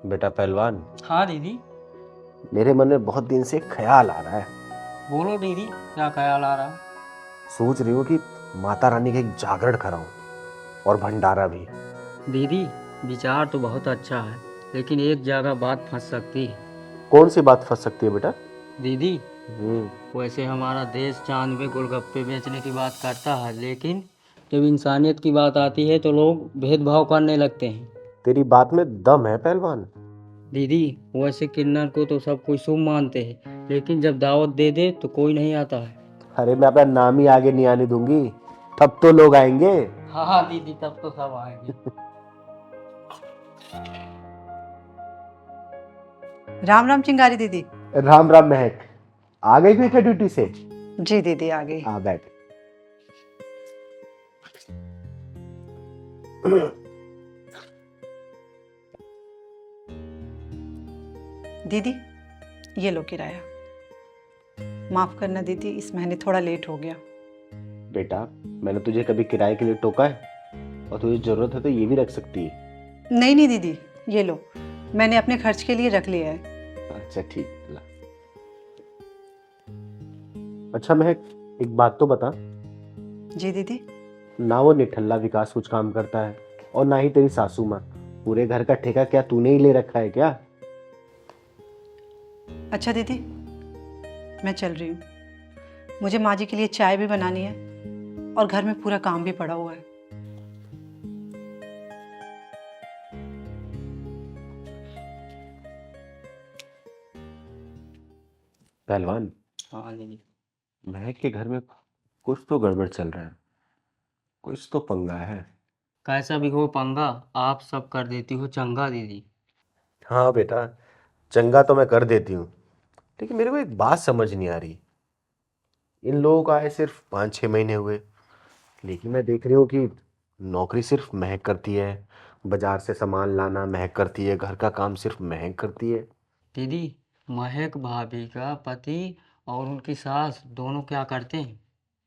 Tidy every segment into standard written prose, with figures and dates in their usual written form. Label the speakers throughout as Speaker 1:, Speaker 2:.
Speaker 1: बेटा पहलवान,
Speaker 2: हाँ दीदी।
Speaker 1: मेरे मन में बहुत दिन से एक ख्याल आ रहा है।
Speaker 2: बोलो दीदी, क्या ख्याल आ रहा?
Speaker 1: सोच रही हूँ कि माता रानी का एक जागरण कराऊं और भंडारा भी।
Speaker 2: दीदी, विचार तो बहुत अच्छा है, लेकिन एक जगह बात फंस सकती है।
Speaker 1: कौन सी बात फंस सकती है बेटा?
Speaker 2: दीदी,
Speaker 1: हम्म।
Speaker 2: वैसे हमारा देश चांद पे गोलगप्पे बेचने की बात करता है, लेकिन जब इंसानियत की बात आती है तो लोग भेदभाव करने लगते हैं।
Speaker 1: तेरी बात में दम है पहलवान।
Speaker 2: दीदी, वैसे किन्नर को तो सब कोई शुभ मानते हैं, लेकिन जब दावत दे दे तो कोई नहीं आता है।
Speaker 1: अरे मैं अपना नाम ही आगे नहीं आने दूंगी, तब तो लोग आएंगे।
Speaker 2: हाँ हाँ दीदी, तब तो सब आएंगे।
Speaker 3: राम राम चिंगारी दीदी।
Speaker 1: राम राम महक, आ गई बेटा ड्यूटी से?
Speaker 3: जी दीदी आ गई।
Speaker 1: आ बैठ।
Speaker 3: दीदी, ये लो किराया। माफ करना दीदी, इस महीने थोड़ा लेट हो गया।
Speaker 1: बेटा, मैंने तुझे कभी किराए के लिए टोका है? और तुझे जरूरत है तो ये भी रख सकती है।
Speaker 3: नहीं नहीं दीदी, ये लो, मैंने अपने खर्च के लिए रख लिया है।
Speaker 1: अच्छा ठीक, ला। अच्छा महक, एक बात तो बता,
Speaker 3: जी दीदी।
Speaker 1: ना वो निठल्ला विकास कुछ काम करता है और ना ही तेरी सासू माँ। पूरे घर का ठेका क्या तूने ही ले रखा है क्या?
Speaker 3: अच्छा दीदी, मैं चल रही हूँ। मुझे माँ जी के लिए चाय भी बनानी है और घर में पूरा काम भी पड़ा हुआ है।
Speaker 1: पहलवान,
Speaker 2: हाँ दीदी।
Speaker 1: महक के घर में कुछ तो गड़बड़ चल रहा है, कुछ तो पंगा है।
Speaker 2: कैसा भी हो पंगा, आप सब कर देती हो चंगा दीदी।
Speaker 1: हाँ बेटा, चंगा तो मैं कर देती हूँ, लेकिन मेरे को एक बात समझ नहीं आ रही। इन लोगों को आए सिर्फ 5-6 महीने हुए, लेकिन मैं देख रही हूँ कि नौकरी सिर्फ महक करती है, बाजार से सामान लाना महक करती है, घर का काम सिर्फ महक करती है।
Speaker 2: दीदी, महक भाभी का पति और उनकी सास दोनों क्या करते हैं?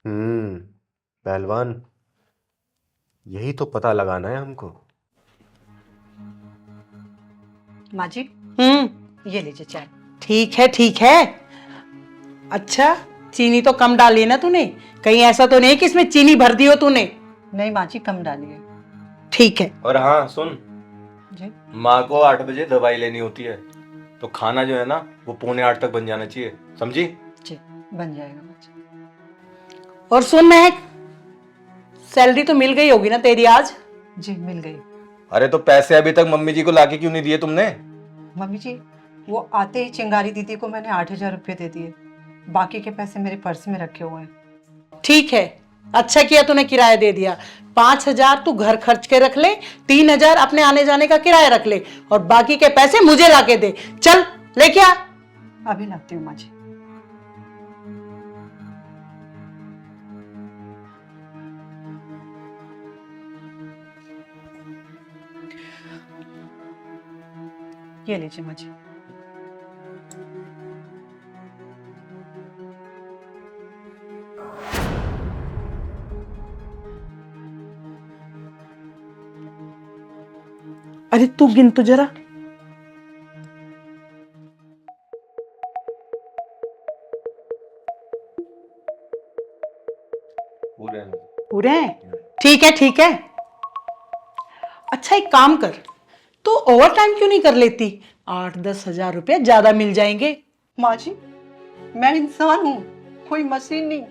Speaker 1: हम्म। पहलवान, यही तो पता लगाना है हमको।
Speaker 3: माँ जी, ये लीजिए चाय।
Speaker 4: ठीक है ठीक है। अच्छा, चीनी तो कम डाली ना तूने? कहीं ऐसा तो नहीं कि इसमें चीनी भर दी हो तूने?
Speaker 3: नहीं माँ जी, कम डालिए।
Speaker 4: ठीक है।
Speaker 5: और हाँ सुन,
Speaker 3: जी
Speaker 5: माँ को 8 बजे दवाई लेनी होती है, तो खाना जो है ना वो 7:45 तक बन जाना चाहिए, समझी?
Speaker 3: जी, बन जाएगा माँ जी।
Speaker 4: और सुन महक, सैलरी तो मिल गई होगी ना तेरी आज?
Speaker 3: जी मिल गई।
Speaker 5: अरे तो पैसे अभी तक मम्मी जी को लाके क्यों नहीं दिए तुमने?
Speaker 3: मम्मी जी, वो आते ही चिंगारी दीदी को मैंने 8,000 रुपये दे दिए। बाकी के पैसे मेरे पर्स में रखे हुए हैं।
Speaker 4: ठीक है, अच्छा किया तूने किराया दे दिया। 5,000 तू घर खर्च के रख ले, 3,000 अपने आने जाने का किराया रख ले, और बाकी के पैसे मुझे लाके दे। चल लेके आ।
Speaker 3: अभी लाती हूँ माँ जी। ये लीजिए माँ जी।
Speaker 4: अरे तू गिन तो जरा। पूरे हैं? ठीक है ठीक है। अच्छा एक काम कर, तू ओवर टाइम क्यों नहीं कर लेती? 8-10 हजार रुपए ज्यादा मिल जाएंगे।
Speaker 3: माँ जी, मैं इंसान हूँ, कोई मशीन नहीं।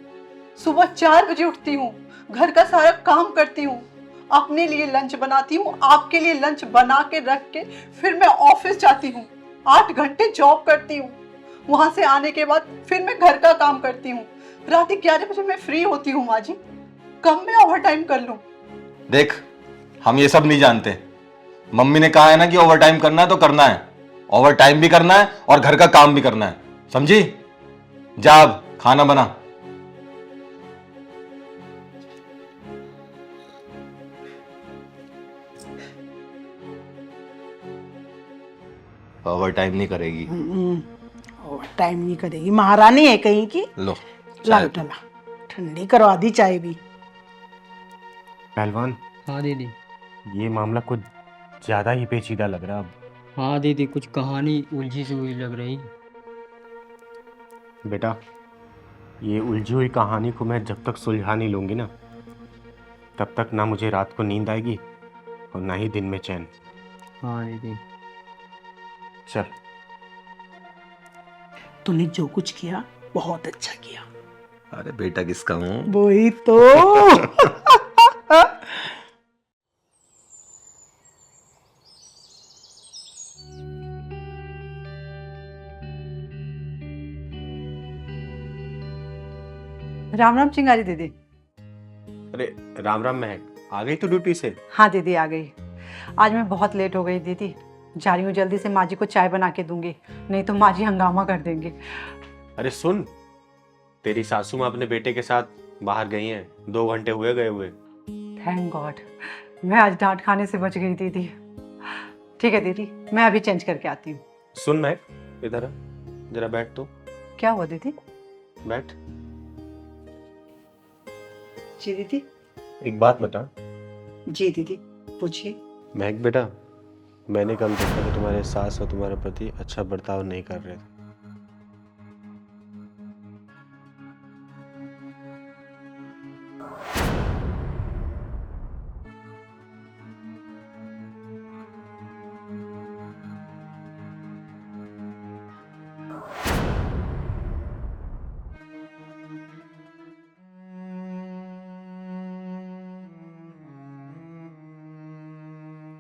Speaker 3: सुबह 4 बजे उठती हूँ, घर का सारा काम करती हूँ, अपने लिए लंच बनाती हूँ, आपके लिए लंच बना के रख के फिर मैं ऑफिस जाती हूँ। 8 घंटे जॉब करती हूँ, वहां से आने के बाद फिर मैं घर का काम करती हूँ। रात 11 बजे मैं फ्री होती हूँ माँ जी। कब मैं ओवर टाइम कर लूँ?
Speaker 5: देख, हम ये सब नहीं जानते। मम्मी ने कहा है ना कि ओवर टाइम करना है तो करना है, ओवर टाइम भी करना है और घर का काम भी करना है, समझी? जा अब खाना बना। ओवर टाइम नहीं करेगी।
Speaker 4: ओवर टाइम नहीं करेगी? महारानी है कहीं की।
Speaker 5: लो
Speaker 4: ला
Speaker 5: चाय।
Speaker 4: बेटा ला, ठंडी करवा दी चाय भी।
Speaker 1: पहलवान,
Speaker 2: हाँ दीदी।
Speaker 1: ये मामला कुछ ज्यादा ही पेचीदा लग रहा है अब।
Speaker 2: हाँ दीदी, कुछ कहानी उलझी सी हुई लग रही।
Speaker 1: बेटा, ये उलझी हुई कहानी को मैं जब तक सुलझा नहीं लूँगी ना, तब तक ना मुझे रात को नींद आएगी और ना ही दिन में चैन।
Speaker 2: हाँ दीदी।
Speaker 1: चल।
Speaker 4: तूने जो कुछ किया बहुत अच्छा किया।
Speaker 5: अरे बेटा किसका हूँ?
Speaker 4: वही तो।
Speaker 3: राम राम चिंगारी दीदी।
Speaker 1: अरे राम राम महक, आ गई तो ड्यूटी से?
Speaker 3: हाँ दीदी आ गई। आज मैं बहुत लेट हो गई दीदी। जा रही हूँ जल्दी से, माँ जी को चाय बना के दूंगी, नहीं तो माँ जी हंगामा कर देंगे।
Speaker 1: अरे सुन, तेरी सासू माँ अपने बेटे के साथ बाहर गई हैं, 2 घंटे हुए गए हुए।
Speaker 3: थैंक गॉड, मैं आज डांट खाने से बच गई दीदी। ठीक है दीदी, मैं अभी चेंज करके आती हूँ।
Speaker 1: सुन महक, इधर आ, जरा बैठ तो।
Speaker 3: क्या हुआ दीदी?
Speaker 1: बैठ।
Speaker 3: जी दीदी।
Speaker 1: एक बात बता
Speaker 3: जी दीदी, पूछिए।
Speaker 1: महक बेटा, मैंने कल देखा कि तुम्हारे सास और तुम्हारे पति अच्छा बर्ताव नहीं कर रहे थे।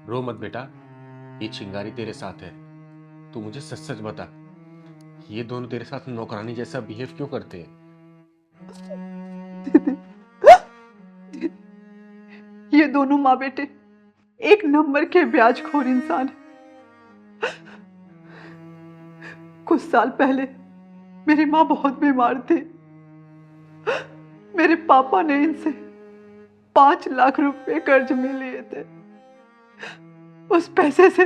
Speaker 1: रो मत बेटा, ये चिंगारी तेरे साथ है। तू मुझे सच सच बता, ये दोनों तेरे साथ नौकरानी जैसा बिहेव क्यों करते हैं?
Speaker 3: ये दोनों माँ बेटे एक नंबर के ब्याजखोर इंसान हैं। कुछ साल पहले मेरी माँ बहुत बीमार थी। मेरे पापा ने इनसे 5 लाख रुपए कर्ज में लिए थे। उस पैसे से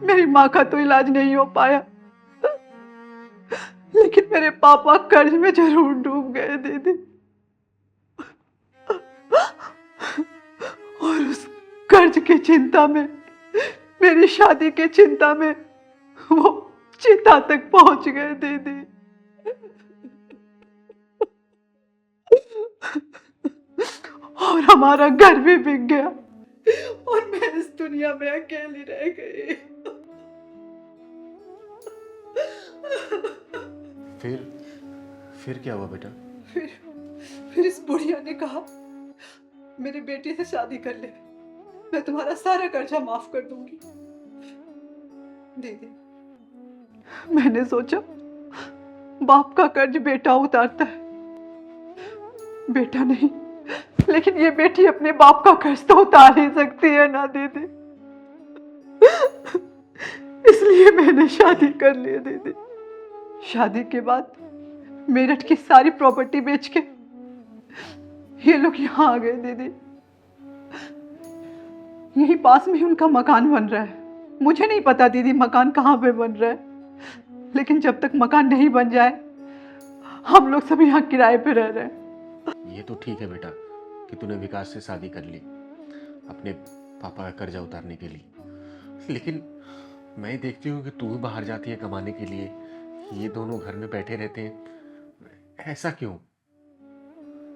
Speaker 3: मेरी माँ का तो इलाज नहीं हो पाया, लेकिन मेरे पापा कर्ज में जरूर डूब गए दीदी। और उस कर्ज की चिंता में, मेरी शादी की चिंता में वो चिता तक पहुंच गए दीदी। और हमारा घर भी बिक गया और मैं इस दुनिया में अकेली रह गई।
Speaker 1: फिर क्या हुआ बेटा?
Speaker 3: फिर इस बुढ़िया ने कहा, मेरे बेटे से शादी कर ले, मैं तुम्हारा सारा कर्जा माफ कर दूंगी। दीदी, मैंने सोचा बाप का कर्ज बेटा उतारता है, बेटा नहीं, लेकिन ये बेटी अपने बाप का कर्ज तो उतार ही सकती है ना दीदी। इसलिए मैंने शादी कर ली दीदी। शादी के बाद मेरठ की सारी प्रॉपर्टी बेच के ये लोग यहाँ आ गए दीदी। यही पास में ही उनका मकान बन रहा है। मुझे नहीं पता दीदी मकान कहाँ पे बन रहा है, लेकिन जब तक मकान नहीं बन जाए हम लोग सब यहाँ किराए पे रह रहे हैं।
Speaker 1: ये तो ठीक है बेटा कि तूने विकास से शादी कर ली अपने पापा का कर्जा उतारने के लिए, लेकिन मैं देखती हूँ कि तू भी बाहर जाती है कमाने के लिए, ये दोनों घर में बैठे रहते हैं। ऐसा क्यों?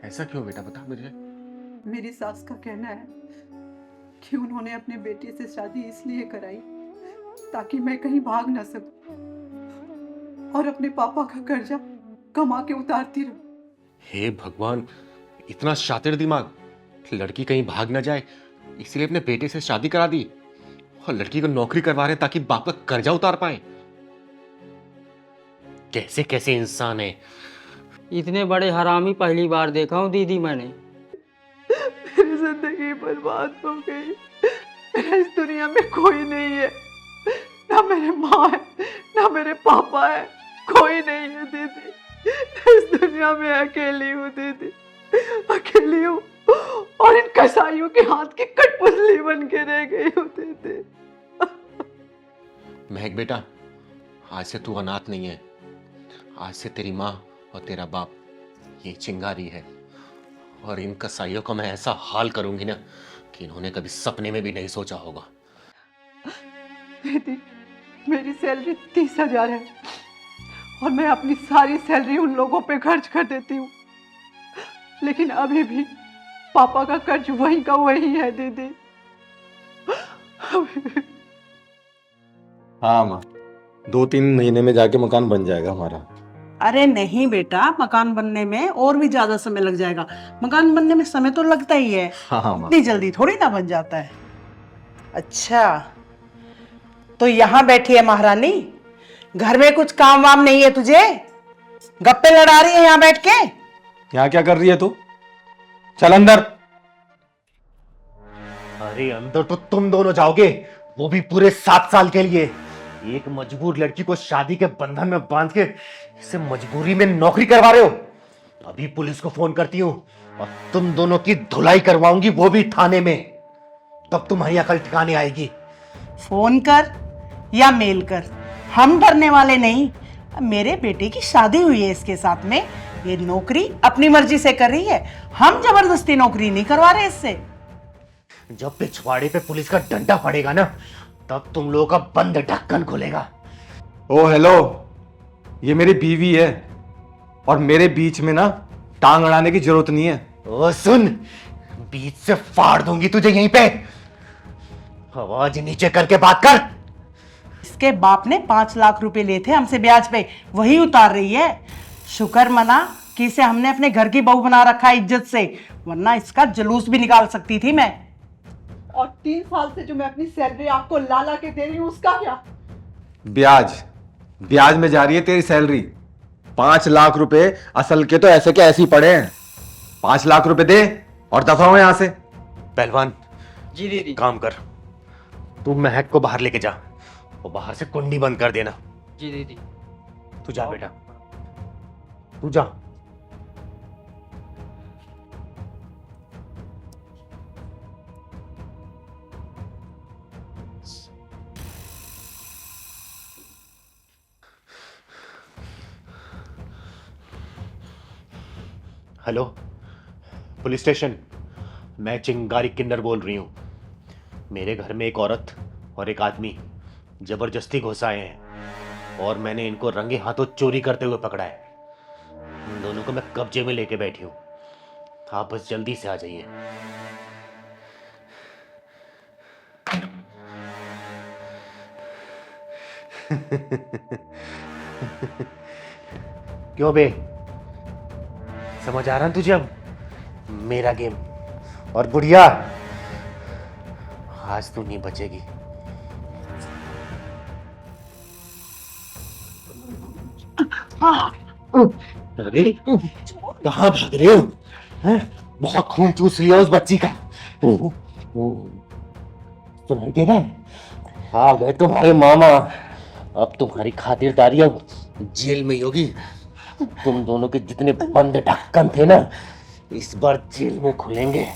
Speaker 1: ऐसा क्यों बेटा, बता मुझे।
Speaker 3: मेरी सास का कहना है कि उन्होंने अपने बेटे से शादी इसलिए कराई ताकि मैं कहीं भाग ना सकूं और अपने पापा का कर्जा कमा के उतारती रहूं।
Speaker 1: हे भगवान, इतना शातिर दिमाग! लड़की कहीं भाग ना जाए इसलिए अपने बेटे से शादी करा दी और लड़की को नौकरी करवा रहे हैं ताकि बाप का कर्जा उतार पाए। कैसे कैसे इंसान है।
Speaker 2: इतने बड़े हरामी पहली बार देखा हूँ दीदी मैंने।
Speaker 3: मेरी जिंदगी बर्बाद हो गई। मेरा इस दुनिया में कोई नहीं है, ना मेरे माँ है ना मेरे पापा है, कोई नहीं है दीदी। मैं इस दुनिया में अकेली हूँ दीदी, अकेली हूँ और इन कसाईयों के हाथ की कठपुतली बन के रह गई हूँ दीदी।
Speaker 1: महक बेटा, आज से तू अनाथ नहीं है। आज से तेरी माँ और तेरा बाप ये चिंगारी है और इन कसाईयों को मैं ऐसा हाल करूंगी ना कि इन्होंने कभी सपने में भी नहीं सोचा होगा।
Speaker 3: दीदी, मेरी सैलरी 30,000 है और मैं अपनी सारी सैलरी उन लोगों पे खर्च कर देती हूँ, लेकिन अभी भी पापा का कर्ज वही का वही है दीदी।
Speaker 5: हाँ माँ, 2-3 महीने में जाके मकान बन जाएगा हमारा।
Speaker 4: अरे नहीं बेटा, मकान बनने में और भी ज्यादा समय लग जाएगा। मकान बनने में समय तो लगता ही है,
Speaker 5: हाँ माँ।
Speaker 4: इतनी जल्दी थोड़ी ना बन जाता है। अच्छा, तो यहाँ बैठी है महारानी, घर में कुछ काम वाम नहीं है तुझे? गप्पे लड़ा रही है यहाँ बैठ के?
Speaker 5: यहाँ क्या कर रही है तू? चल अंदर।
Speaker 1: अरे अंदर तो तुम दोनों जाओगे, वो भी पूरे 7 साल के लिए। एक मजबूर लड़की को शादी के बंधन में बांध के इसे मजबूरी में नौकरी करवा रहे हो। अभी पुलिस को फोन करती हूँ और तुम दोनों की धुलाई करवाऊंगी, वो भी थाने में। तब तुम्हारी अकल ठिकाने आएगी।
Speaker 4: फोन कर या मेल कर, हम डरने वाले नहीं। मेरे बेटे की शादी हुई है इसके साथ में, ये नौकरी अपनी मर्जी से कर रही है, हम जबरदस्ती नौकरी नहीं करवा रहे इससे।
Speaker 1: जब पिछवाड़े पे पुलिस का डंडा पड़ेगा ना, तब तुम लोगों का बंद ढक्कन खुलेगा।
Speaker 5: ओ हेलो, ये मेरी बीवी है और मेरे बीच में ना टांग अड़ाने की जरूरत नहीं है।
Speaker 1: ओ सुन, बीच से फाड़ दूंगी तुझे यहीं पे। आवाज नीचे करके बात कर।
Speaker 4: इसके बाप ने 5 लाख रुपए लिए थे हमसे ब्याज पे, वही उतार रही है। शुक्र मना कि इसे हमने अपने घर की बहू बना रखा है इज्जत से, वरना इसका जुलूस भी निकाल सकती थी मैं।
Speaker 3: और 3 साल से जो मैं अपनी सैलरी आपको ला ला के दे रही हूँ, उसका क्या?
Speaker 5: ब्याज में जा रही है तेरी सैलरी। 5 लाख रुपए असल के तो ऐसे के ऐसे ही पड़े हैं। 5 लाख रुपए दे और दफा हो यहां से।
Speaker 1: पहलवान,
Speaker 2: जी दीदी।
Speaker 1: काम कर, तू महक को बाहर लेके जा और बाहर से कुंडी बंद कर देना।
Speaker 2: जी दीदी।
Speaker 1: तू जा बेटा, तू जा। Hello, police station. मैं चिंगारी किन्नर बोल रही हूँ। मेरे घर में एक औरत और एक आदमी जबरदस्ती घुस आए हैं और मैंने इनको रंगे हाथों चोरी करते हुए पकड़ा है। इन दोनों को मैं कब्जे में लेके बैठी हूँ। आप बस जल्दी से आ जाइए। क्यों बे, समझ आ रहा है तुझे अब मेरा गेम? और बुढ़िया, आज तू नहीं बचेगी। अरे कहाँ भाग रहे हो? हैं? बहुत खून चूस लिया उस बच्ची का। सुनाई दे रहा है? हाँ गए तुम्हारे मामा। अब तुम्हारी खातिरदारी अब जेल में ही होगी। तुम दोनों के जितने बंद ढक्कन थे ना, इस बार जेल में खुलेंगे।